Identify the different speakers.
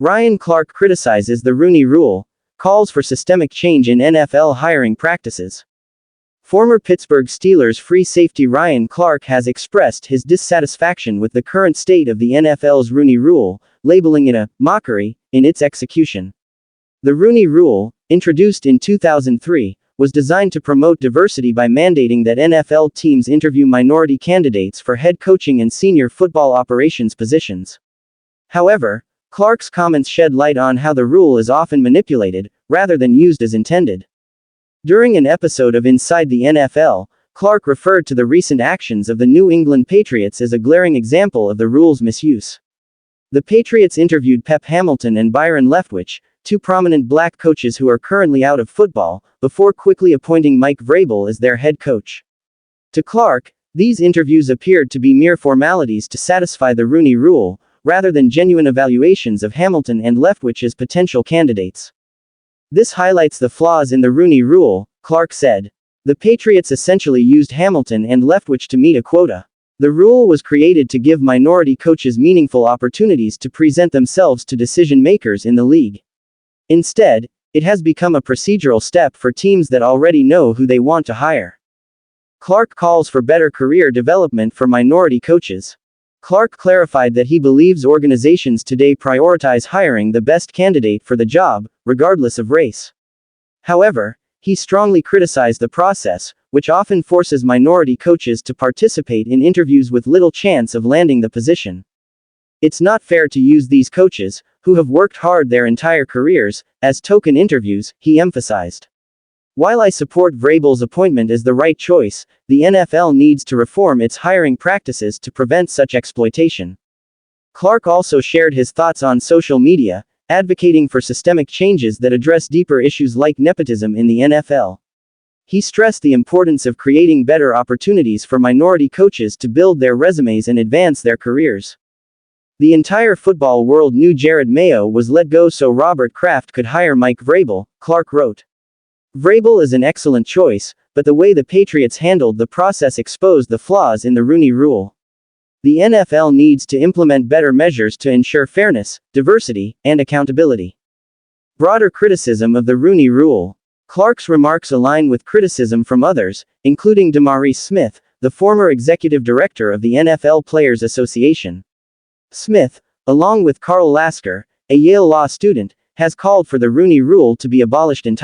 Speaker 1: Ryan Clark criticizes the Rooney Rule, calls for systemic change in NFL hiring practices. Former Pittsburgh Steelers free safety Ryan Clark has expressed his dissatisfaction with the current state of the NFL's Rooney Rule, labeling it a mockery in its execution. The Rooney Rule, introduced in 2003, was designed to promote diversity by mandating that NFL teams interview minority candidates for head coaching and senior football operations positions. However, Clark's comments shed light on how the rule is often manipulated, rather than used as intended. During an episode of Inside the NFL, Clark referred to the recent actions of the New England Patriots as a glaring example of the rule's misuse. The Patriots interviewed Hamilton and Byron Leftwich, two prominent black coaches who are currently out of football, before quickly appointing Mike Vrabel as their head coach. To Clark, these interviews appeared to be mere formalities to satisfy the Rooney Rule, rather than genuine evaluations of Hamilton and Leftwich as potential candidates. This highlights the flaws in the Rooney Rule, Clark said. The Patriots essentially used Hamilton and Leftwich to meet a quota. The rule was created to give minority coaches meaningful opportunities to present themselves to decision makers in the league. Instead, it has become a procedural step for teams that already know who they want to hire. Clark calls for better career development for minority coaches. Clark clarified that he believes organizations today prioritize hiring the best candidate for the job, regardless of race. However, he strongly criticized the process, which often forces minority coaches to participate in interviews with little chance of landing the position. It's not fair to use these coaches, who have worked hard their entire careers, as token interviews, he emphasized. While I support Vrabel's appointment as the right choice, the NFL needs to reform its hiring practices to prevent such exploitation. Clark also shared his thoughts on social media, advocating for systemic changes that address deeper issues like nepotism in the NFL. He stressed the importance of creating better opportunities for minority coaches to build their resumes and advance their careers. The entire football world knew Jerod Mayo was let go so Robert Kraft could hire Mike Vrabel, Clark wrote. Vrabel is an excellent choice, but the way the Patriots handled the process exposed the flaws in the Rooney Rule. The NFL needs to implement better measures to ensure fairness, diversity, and accountability. Broader criticism of the Rooney Rule. Clark's remarks align with criticism from others, including DeMaurice Smith, the former executive director of the NFL Players Association. Smith, along with Carl Lasker, a Yale Law student, has called for the Rooney Rule to be abolished entirely.